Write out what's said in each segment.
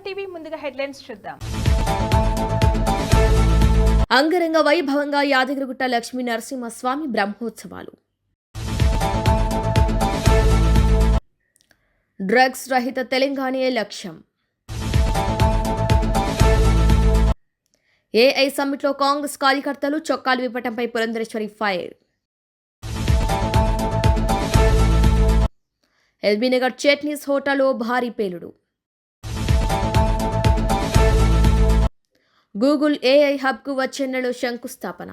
TV ముందుగా headlines చూద్దాం. అంగరంగ వైభవంగా యాదగిరిగుట్ట లక్ష్మీ నరసింహస్వామి బ్రహ్మోత్సవాలు. డ్రగ్స్ రహిత తెలంగాణే లక్ష్యం. ఏఐ సమ్మిట్లో కాంగ్రెస్ కార్యకర్తలు చొక్కాలు విప్పటంపై పురంధరేశ్వరి ఫైర్. ఎల్బీనగర్ చట్నీస్ హోటల్లో భారీ పేలుడు. గూగుల్ ఏఐ హబ్కు వచ్చే నెలలో శంకుస్థాపన.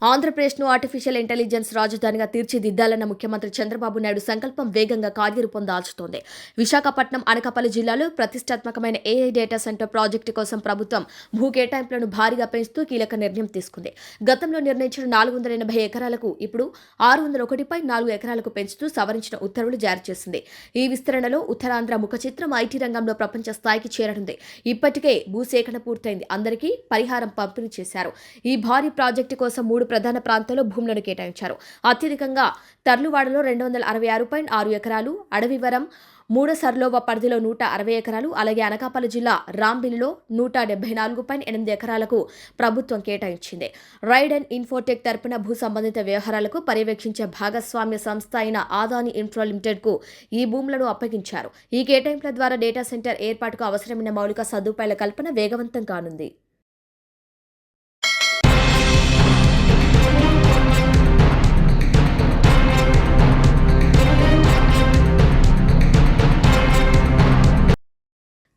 ఆంధ్రప్రదేశ్ను ఆర్టిఫిషియల్ ఇంటెలిజెన్స్ రాజధానిగా తీర్చిదిద్దాలన్న ముఖ్యమంత్రి చంద్రబాబు నాయుడు సంకల్పం వేగంగా కార్యరూపం దాల్చుతోంది. విశాఖపట్నం, అనకాపల్లి జిల్లాలో ప్రతిష్టాత్మకమైన ఏఐ డేటా సెంటర్ ప్రాజెక్టు కోసం ప్రభుత్వం భూ కేటాయింపులను భారీగా పెంచుతూ కీలక నిర్ణయం తీసుకుంది. గతంలో నిర్ణయించిన 480 ఎకరాలకు ఇప్పుడు 601.4 ఎకరాలకు పెంచుతూ సవరించిన ఉత్తర్వులు జారీ చేసింది. ఈ విస్తరణలో ఉత్తరాంధ్ర ముఖ చిత్రం ఐటీ రంగంలో ప్రపంచ స్థాయికి చేరనుంది. ఇప్పటికే భూసేకరణ పూర్తయింది. అందరికీ పరిహారం పంపిణీ చేశారు. ఈ భారీ ప్రాజెక్టు కోసం 3 ప్రధాన ప్రాంతాల్లో భూములను కేటాయించారు. అత్యధికంగా తర్లువాడలో 266.6 ఎకరాలు, అడవివరం మూడసర్లోవ పరిధిలో 160 ఎకరాలు, అలాగే అనకాపల్లి జిల్లా రాంబిలిలో 174.8 ఎకరాలకు ప్రభుత్వం కేటాయించింది. రైడ్ అండ్ ఇన్ఫోటెక్ తరపున భూ సంబంధిత వ్యవహారాలకు పర్యవేక్షించే భాగస్వామ్య సంస్థ అయిన ఆదాని ఇన్ఫ్రా లిమిటెడ్కు ఈ భూములను అప్పగించారు. ఈ కేటాయింపుల ద్వారా డేటా సెంటర్ ఏర్పాటుకు అవసరమైన మౌలిక సదుపాయాల కల్పన వేగవంతం కానుంది.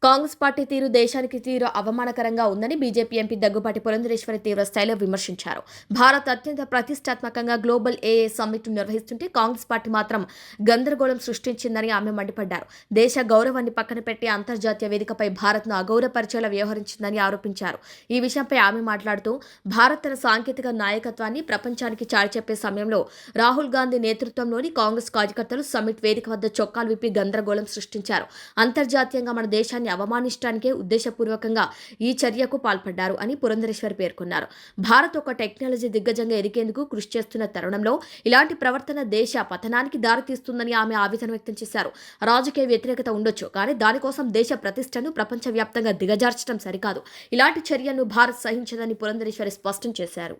కాంగ్రెస్ పార్టీ తీరు దేశానికి తీరు అవమానకరంగా ఉందని బీజేపీ ఎంపీ దగ్గుపాటి పురంధరేశ్వరి తీవ్ర స్థాయిలో విమర్శించారు. భారత్ అత్యంత ప్రతిష్టాత్మకంగా గ్లోబల్ ఏఏ సమ్మిట్ నిర్వహిస్తుంటే కాంగ్రెస్ పార్టీ మాత్రం గందరగోళం సృష్టించిందని ఆమె మండిపడ్డారు. దేశ గౌరవాన్ని పక్కన పెట్టి అంతర్జాతీయ వేదికపై భారత్ను అగౌరవపరిచేలా వ్యవహరించిందని ఆరోపించారు. ఈ విషయంపై ఆమె మాట్లాడుతూ భారత్ తన సాంకేతిక నాయకత్వాన్ని ప్రపంచానికి చాటిచెప్పే సమయంలో రాహుల్ గాంధీ నేతృత్వంలోని కాంగ్రెస్ కార్యకర్తలు సమ్మిట్ వేదిక వద్ద చొక్కాలు విప్పి గందరగోళం సృష్టించారు. అంతర్జాతీయంగా మన దేశాన్ని అవమానించడానికే ఉద్దేశపూర్వకంగా ఈ చర్యకు పాల్పడ్డారు అని పురంధరేశ్వరి పేర్కొన్నారు. భారత్ ఒక టెక్నాలజీ దిగ్గజంగా ఎదిగేందుకు కృషి చేస్తున్న తరుణంలో ఇలాంటి ప్రవర్తన దేశ పతనానికి దారితీస్తుందని ఆమె ఆవేదన వ్యక్తం చేశారు. రాజకీయ వ్యతిరేకత ఉండొచ్చు, కానీ దానికోసం దేశ ప్రతిష్టను ప్రపంచవ్యాప్తంగా దిగజార్చడం సరికాదు. ఇలాంటి చర్యలను భారత్ సహించదని పురంధరేశ్వరి స్పష్టం చేశారు.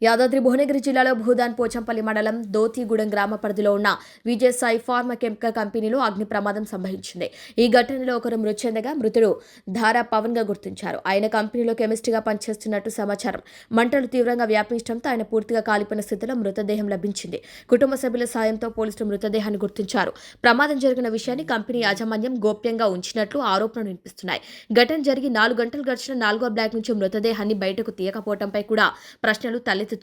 యాదాద్రి భువనగిరి జిల్లాలో భూదాన్ పోచంపల్లి మండలం దోతిగూడెం గ్రామ పరిధిలో ఉన్న విజయసాయి ఫార్మా కెమికల్ కంపెనీలో అగ్ని ప్రమాదం సంభవించింది. ఈ ఘటనలో ఒకరు మృతి చెందగా మృతుడు ధారా పవన్ గా గుర్తించారు. ఆయన కంపెనీలో కెమిస్ట్గా పనిచేస్తున్నట్టు సమాచారం. మంటలు తీవ్రంగా వ్యాపించడంతో ఆయన పూర్తిగా కాలిపోయిన స్థితిలో మృతదేహం లభించింది. కుటుంబ సభ్యుల సాయంతో పోలీసులు మృతదేహాన్ని గుర్తించారు. ప్రమాదం జరిగిన విషయాన్ని కంపెనీ యాజమాన్యం గోప్యంగా ఉంచినట్లు ఆరోపణలు వినిపిస్తున్నాయి. ఘటన జరిగి 4 గంటలు గడిచిన 4వ బ్లాక్ నుంచి మృతదేహాన్ని బయటకు తీయకపోవడంపై కూడా ప్రశ్నలు తలెత్తుతున్నాయి.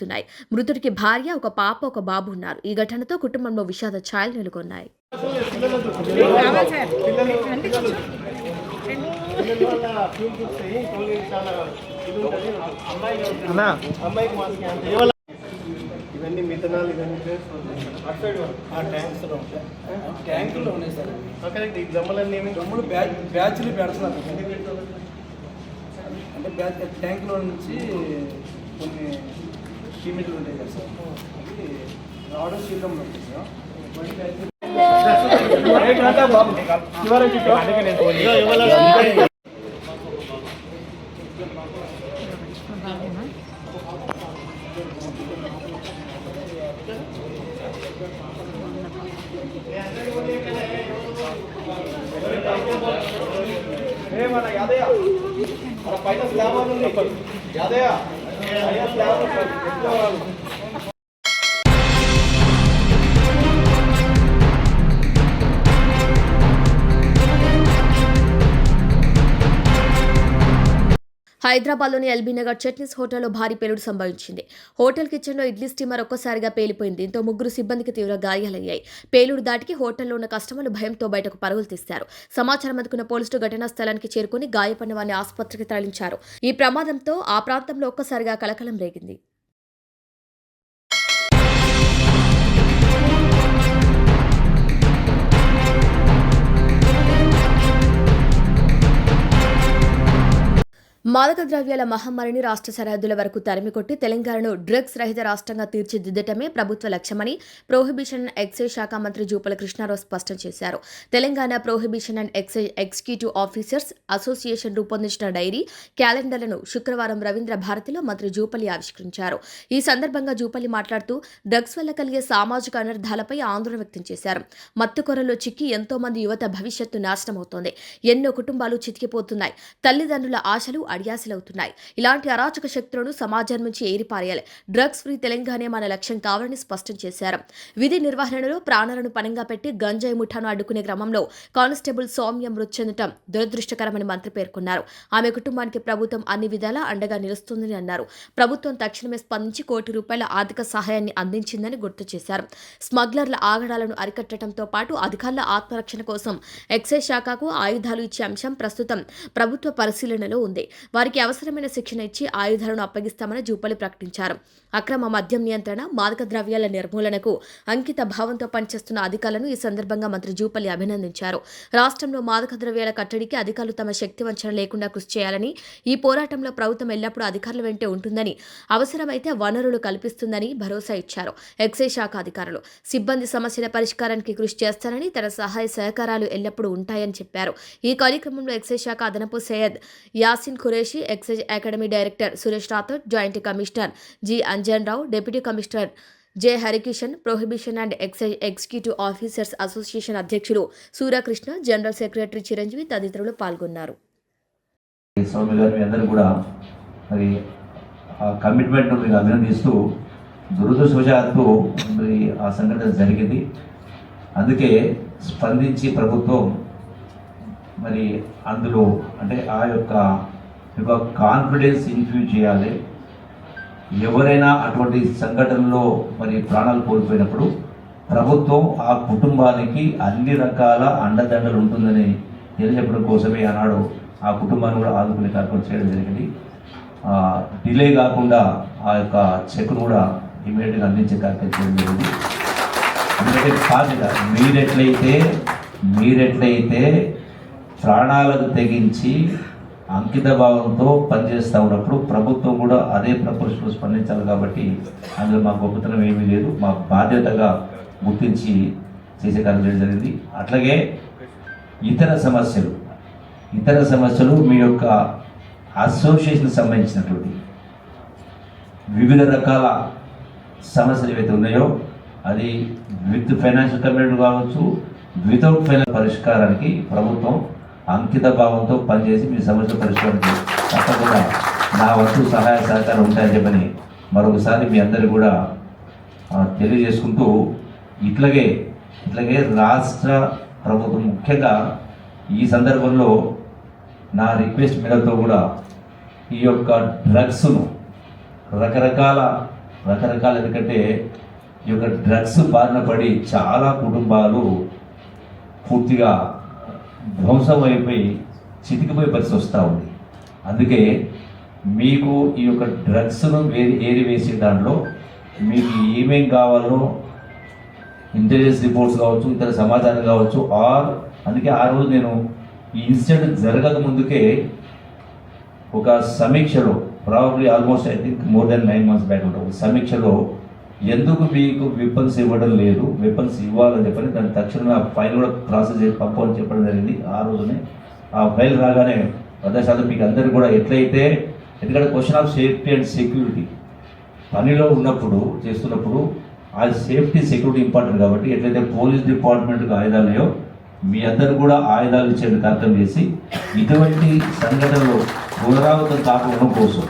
మృతుడికి భార్య, ఒక పాప, ఒక బాబు ఉన్నారు. ఈ ఘటనతో కుటుంబంలో విషాద ఛాయలు నెలకొన్నాయి. ఇవన్నీ మిథనాల్ ట్యాంకుల్లో ఉన్నాయి సార్. కరెక్ట్. ఈ గమ్మలన్నీ గమ్ములు బ్యాచ్లు పెడుతున్నారు. అంటే బ్యాచ్ ట్యాంకులో నుంచి కొన్ని కిమిట్లు ఉంటాయి కదా సార్, అది రావడం శీలంలో ఉంటుంది సార్. మన యాదయ్య మన పైన స్లాబ్ ఉంది. యాదయ్య హైదరాబాద్లోని ఎల్బీ నగర్ చట్నీస్ హోటల్లో భారీ పేలుడు సంభవించింది. హోటల్ కిచెన్లో ఇడ్లీ స్టీమర్ ఒక్కసారిగా పేలిపోయింది. దీంతో 3 సిబ్బందికి తీవ్ర గాయాలయ్యాయి. పేలుడు దాటికి హోటల్లో ఉన్న కస్టమర్లు భయంతో బయటకు పరుగులు తీశారు. సమాచారం అందుకున్న పోలీసులు ఘటనా స్థలానికి చేరుకుని గాయపడిన వారిని ఆసుపత్రికి తరలించారు. ఈ ప్రమాదంతో ఆ ప్రాంతంలో ఒక్కసారిగా కలకలం రేగింది. మాదక ద్రవ్యాల మహమ్మారిని రాష్ట్ర సరిహద్దుల వరకు తరిమికొట్టి తెలంగాణను డ్రగ్స్ రహిత రాష్ట్రంగా తీర్చిదిద్దటమే ప్రభుత్వ లక్ష్యమని ప్రొహిబిషన్ అండ్ ఎక్సైజ్ శాఖ మంత్రి జూపల్లి కృష్ణారావు స్పష్టం చేశారు. Telangana prohibition and excise executive officers association రూపొందించిన డైరీ క్యాలెండర్లను శుక్రవారం రవీంద్ర భారతిలో మంత్రి జూపల్లి ఆవిష్కరించారు. ఈ సందర్భంగా జూపల్లి మాట్లాడుతూ డ్రగ్స్ వల్ల కలిగే సామాజిక అనర్థాలపై ఆందోళన వ్యక్తం చేశారు. మత్తుకొరలో చిక్కి ఎంతో మంది యువత భవిష్యత్తు నాశనమవుతోంది. ఎన్నో కుటుంబాలు చితికిపోతున్నాయి. తల్లిదండ్రుల ఆశలు అడియాసలవుతున్నాయి. ఇలాంటి అరాచక శక్తులను సమాజం నుంచి ఏరిపారేయాలి. డ్రగ్స్ ఫ్రీ తెలంగాణ మన లక్ష్యం కావాలని స్పష్టం చేశారు. విధి నిర్వహణలో ప్రాణాలను పణంగా పెట్టి గంజాయి ముఠాను అడ్డుకునే క్రమంలో కానిస్టేబుల్ సౌమ్య మృతి చెందడం దురదృష్టకరమని మంత్రి పేర్కొన్నారు. ఆమె కుటుంబానికి ప్రభుత్వం అన్ని విధాలా అండగా నిలుస్తుందని అన్నారు. ప్రభుత్వం తక్షణమే స్పందించి ₹1 కోటి ఆర్థిక సహాయాన్ని అందించిందని గుర్తు చేశారు. స్మగ్లర్ల ఆగడాలను అరికట్టడంతో పాటు అధికారుల ఆత్మరక్షణ కోసం ఎక్సైజ్ శాఖకు ఆయుధాలు ఇచ్చే అంశం ప్రస్తుతం ప్రభుత్వ పరిశీలనలో ఉంది. వారికి అవసరమైన శిక్షణ ఇచ్చి ఆయుధాలను అప్పగిస్తామని జూపల్లి ప్రకటించారు. అక్రమ మద్యం నియంత్రణ, మాదక ద్రవ్యాల నిర్మూలనకు అంకిత భావంతో పనిచేస్తున్న అధికారులను ఈ సందర్భంగా మంత్రి జూపల్లి అభినందించారు. రాష్ట్రంలో మాదక ద్రవ్యాల కట్టడికి అధికారులు తమ శక్తి వంచన లేకుండా కృషి చేయాలని, ఈ పోరాటంలో ప్రభుత్వం ఎల్లప్పుడూ అధికారుల వెంటే ఉంటుందని, అవసరమైతే వనరులు కల్పిస్తుందని భరోసా ఇచ్చారు. ఎక్సైజ్ శాఖ అధికారులు సిబ్బంది సమస్యల పరిష్కారానికి కృషి చేస్తారని, తన సహాయ సహకారాలు ఎల్లప్పుడూ ఉంటాయని చెప్పారు. ఈ కార్యక్రమంలో ఎక్సైజ్ శాఖ అదనపు Syed Yasin Qureshi, excise academy director Suresh Rathod, joint commissioner G Anjan Rao, deputy commissioner J Harikishan, prohibition and excise executive officers association అధ్యక్షులు సూర్యకృష్ణ, జనరల్ సెక్రటరీ చిరంజీవి తదితరులు పాల్గొన్నారు. మరి ఆ కమిట్మెంట్ మీకు అభినందిస్తూ దురదృష్టవశాత్తు మరి ఆ సంఘటన జరిగింది. అందుకే స్పందించి ప్రభుత్వం మరి అందులో అంటే ఆ యొక్క కాన్ఫిడెన్స్ ఇన్ఫ్యూజ్ చేయాలి. ఎవరైనా అటువంటి సంఘటనలో మరి ప్రాణాలు కోల్పోయినప్పుడు ప్రభుత్వం ఆ కుటుంబానికి అన్ని రకాల అండదండలు ఉంటుందని తెలియజెప్పడం కోసమే ఆనాడు ఆ కుటుంబాన్ని కూడా ఆదుకునే కార్యక్రమం చేయడం జరిగింది. డిలే కాకుండా ఆ యొక్క చెక్ను కూడా ఇమీడియట్గా అందించే కార్యక్రమం చేయడం జరిగింది. ఎందుకంటే బాధ్యత మీరెట్లయితే ప్రాణాలకు తెగించి అంకిత భావంతో పనిచేస్తూ ఉన్నప్పుడు ప్రభుత్వం కూడా అదే ప్రపోజల్లో స్పందించాలి. కాబట్టి అందులో మా గొప్పతనం ఏమీ లేదు, మా బాధ్యతగా గుర్తించి చేసే కార్యం చేయడం జరిగింది. అట్లాగే ఇతర సమస్యలు మీ యొక్క అసోసియేషన్కి సంబంధించినటువంటి వివిధ రకాల సమస్యలు ఏవైతే ఉన్నాయో అది విత్ ఫైనాన్షియల్ కమిట్మెంట్ కావచ్చు, వితౌట్ ఫైనాన్షియల్ పరిష్కారానికి ప్రభుత్వం అంకిత భావంతో పనిచేసి మీ సమస్య పరిష్కారానికి తప్పకుండా నా వంతు సహాయ సహకారం ఉంటాయని చెప్పని మరొకసారి మీ అందరికీ కూడా తెలియజేసుకుంటూ ఇట్లాగే రాష్ట్ర ప్రభుత్వం ముఖ్యంగా ఈ సందర్భంలో నా రిక్వెస్ట్ మీదతో కూడా ఈ యొక్క డ్రగ్స్ను రకరకాల ఎందుకంటే ఈ యొక్క డ్రగ్స్ బారిన పడి చాలా కుటుంబాలు పూర్తిగా ధ్వంసం అయిపోయి చితికిపోయే పరిస్థితి వస్తూ ఉంది. అందుకే మీకు ఈ యొక్క డ్రగ్స్ను ఏరివేసే దాంట్లో మీకు ఏమేం కావాలో ఇంటెలిజెన్స్ రిపోర్ట్స్ కావచ్చు, ఇతర సమాచారం కావచ్చు, అందుకే ఆ రోజు నేను ఈ ఇన్సిడెంట్ జరగక ముందుకే ఒక సమీక్షలో probably almost I think more than 9 months back ఒక సమీక్షలో ఎందుకు మీకు వెపన్స్ ఇవ్వడం లేదు, వెపన్స్ ఇవ్వాలని చెప్పని దాని తక్షణమే ఆ ఫైల్ కూడా ప్రాసెస్ చేసి పంపని చెప్పడం జరిగింది. ఆ రోజునే ఆ ఫైల్ రాగానే 100% మీకు అందరికీ కూడా ఎట్లయితే, ఎందుకంటే question of safety and security పనిలో చేస్తున్నప్పుడు ఆ సేఫ్టీ సెక్యూరిటీ ఇంపార్టెంట్. కాబట్టి ఎట్లయితే పోలీస్ డిపార్ట్మెంట్కి ఆయుధాలు ఉన్నాయో మీ అందరూ కూడా ఆయుధాలు ఇచ్చే కార్యక్రమం చేసి ఇటువంటి సంఘటనలు పునరావృతం కాకుండా కోసం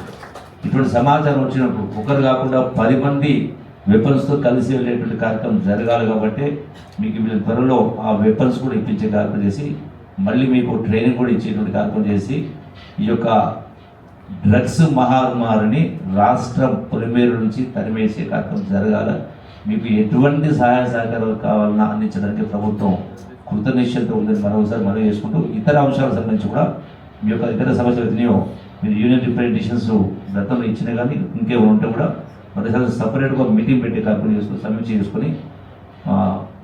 ఇటువంటి సమాచారం వచ్చినప్పుడు ఒకరు కాకుండా 10 మంది వెపన్స్తో కలిసి వెళ్ళేటువంటి కార్యక్రమం జరగాలి. కాబట్టి మీకు వీళ్ళ త్వరలో ఆ వెపన్స్ కూడా ఇప్పించే కార్యక్రమం చేసి మళ్ళీ మీకు ట్రైనింగ్ కూడా ఇచ్చేటువంటి కార్యక్రమం చేసి ఈ యొక్క డ్రగ్స్ మహమ్మారిని రాష్ట్ర పొలిమేరు నుంచి తరిమేసే కార్యక్రమం జరగాల. మీకు ఎటువంటి సహాయ సహకారాలు కావాలన్నా అందించడానికి ప్రభుత్వం కృతనిశ్చయంతో ఉందని మరోసారి మనం చేసుకుంటూ ఇతర అంశాలకు సంబంధించి కూడా మీ యొక్క ఇతర సమస్యలు ఎత్తినాయో మీరు యూనియన్ రిప్రజెంటేషన్స్ గతంలో ఇచ్చినా కానీ ఇంకేమైనా ఉంటే కూడా మరోసారి సపరేట్గా మీటింగ్ పెట్టే కార్యక్రమం చేసుకుని సమీక్ష చేసుకుని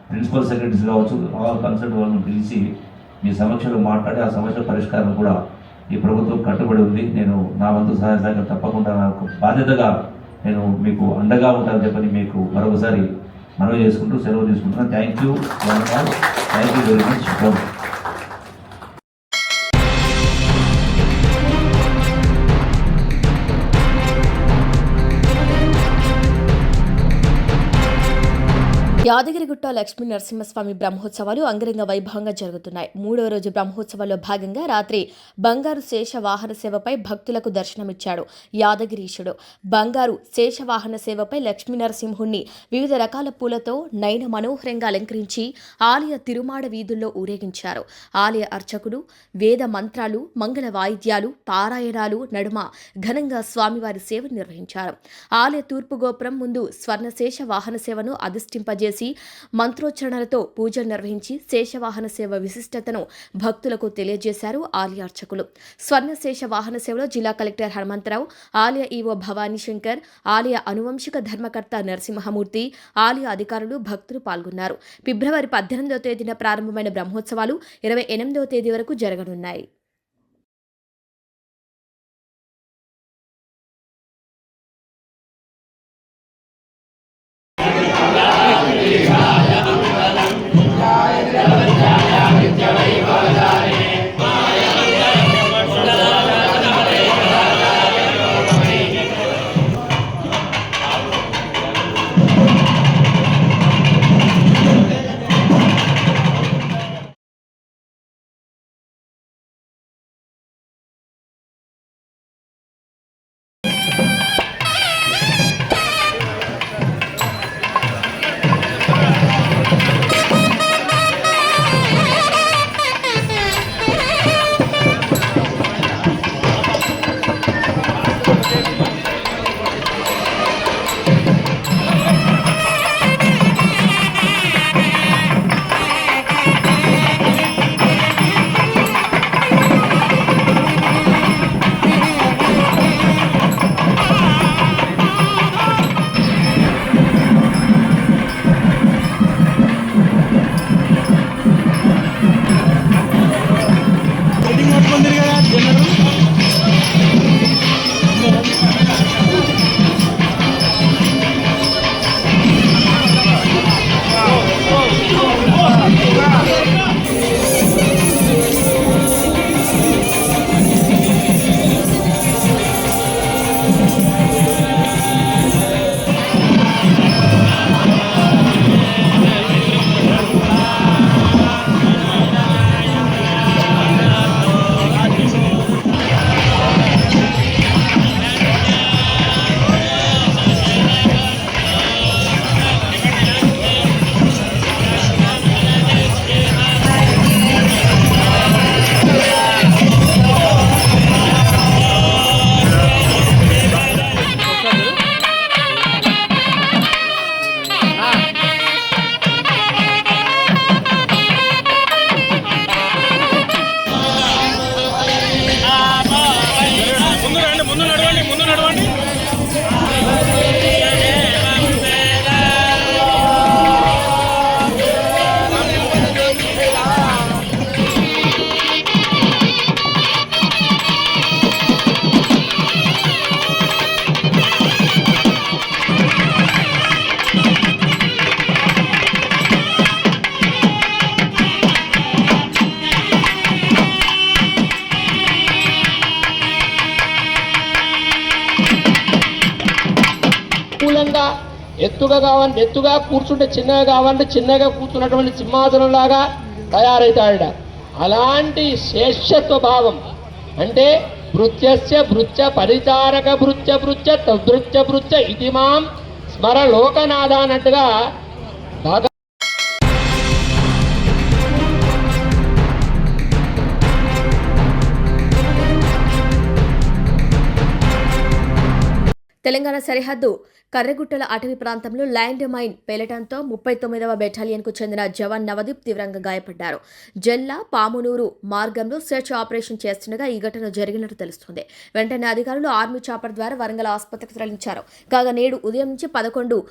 ప్రిన్సిపల్ సెక్రటరీస్ కావచ్చు ఆల్ కన్సల్ట్ వాళ్ళని పిలిచి మీ సమక్షంలో మాట్లాడి ఆ సమస్యల పరిష్కారం కూడా ఈ ప్రభుత్వం కట్టుబడి ఉంది. నేను నా వంతు సహాయ సహకారం తప్పకుండా నాకు బాధ్యతగా నేను మీకు అండగా ఉంటానని చెప్పని మీకు మరొకసారి మనవి చేసుకుంటూ సెలవు తీసుకుంటున్నాను. Thank you very much. Yadagirigutta Lakshmi Narasimhaswamy బ్రహ్మోత్సవాలు అంగరంగ వైభవంగా జరుగుతున్నాయి. 3వ రోజు బ్రహ్మోత్సవాల్లో భాగంగా రాత్రి బంగారు శేష వాహన సేవపై భక్తులకు దర్శనమిచ్చాడు యాదగిరీశుడు. బంగారు శేష వాహన సేవపై లక్ష్మీ నరసింహుణ్ణి వివిధ రకాల పూలతో నయన మనోహరంగా అలంకరించి ఆలయ తిరుమాడ వీధుల్లో ఊరేగించారు. ఆలయ అర్చకుడు వేద మంత్రాలు, మంగళ వాయిద్యాలు, పారాయణాలు నడుమ ఘనంగా స్వామివారి సేవ నిర్వహించారు. ఆలయ తూర్పు గోపురం ముందు స్వర్ణశేష వాహన సేవను అధిష్ఠింపజేసి మంత్రోచ్చరణలతో పూజలు నిర్వహించి శేషవాహన సేవ విశిష్టతను భక్తులకు తెలియజేశారు ఆలయ అర్చకులు. స్వర్ణశేష వాహన సేవలో జిల్లా కలెక్టర్ హనుమంతరావు, ఆలయ ఈవో భవానీ శంకర్, ఆలయ అనువంశిక ధర్మకర్త నరసింహమూర్తి, ఆలయ అధికారులు, భక్తులు పాల్గొన్నారు. ఫిబ్రవరి 18వ తేదీన ప్రారంభమైన బ్రహ్మోత్సవాలు 28వ తేదీ వరకు జరగనున్నాయి. ఎత్తుగా కావాలంటే ఎత్తుగా కూర్చుంటే చిన్నగా కావాలంటే చిన్నగా కూర్చున్నటువంటి సింహాసనం లాగా తయారవుతాడ. అలాంటి శేషత్వ భావం అంటే భృత్యస్య భృత్య పరిచారక భృత్య భృత్య తద్భృత్య భృత్య ఇది మాం స్మర లోకనాథ అన్నట్టుగా తెలంగాణ సరిహద్దు కర్రెగుట్టల అటవీ ప్రాంతంలో ల్యాండ్ మైన్ పేలటంతో 39వ బెటాలియన్కు చెందిన జవాన్ నవదీప్ తీవ్రంగా గాయపడ్డారు. జెల్లా పామునూరు మార్గంలో సెర్చ్ ఆపరేషన్ చేస్తుండగా ఈ ఘటన జరిగినట్టు తెలుస్తుంది. వెంటనే అధికారులు ఆర్మీ చాపర్ ద్వారా వరంగల్ ఆసుపత్రికి తరలించారు. కాగా నేడు ఉదయం నుంచి 11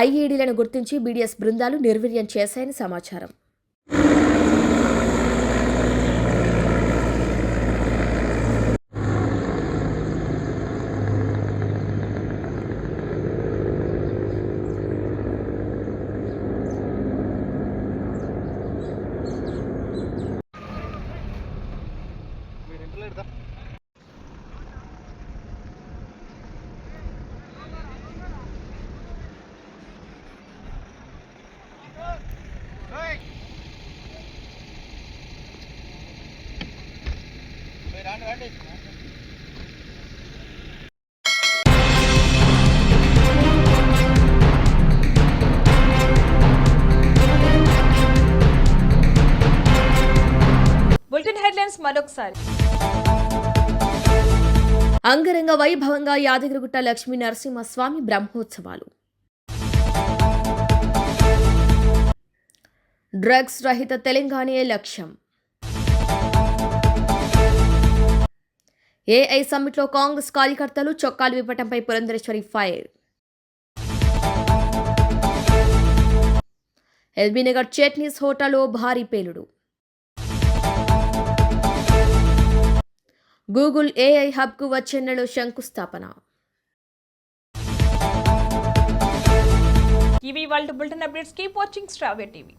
ఐఈడీలను గుర్తించి బీడీఎస్ బృందాలు నిర్వీర్యం చేశాయని సమాచారం. బులెటిన్ హెడ్లైన్స్ మరొకసారి. అంగరంగ వైభవంగా యాదగిరిగుట్ట లక్ష్మీ నరసింహస్వామి బ్రహ్మోత్సవాలు. డ్రగ్స్ రహిత తెలంగాణే లక్ష్యం. ఏఐ సమ్మిట్లో కాంగ్రెస్ కార్యకర్తలు చొక్కాలు విప్పటంపై పురంధరేశ్వరి ఫైర్. ఎల్బీనగర్ చట్నీస్ హోటల్లో భారీ పేలుడు. గూగుల్ ఏఐ హబ్కు వచ్చే నెలలో శంకుస్థాపన. ఇవి వాళ్ళ బులెటిన్ అప్డేట్స్. కీప్ వాచింగ్ స్ట్రావే టీవీ.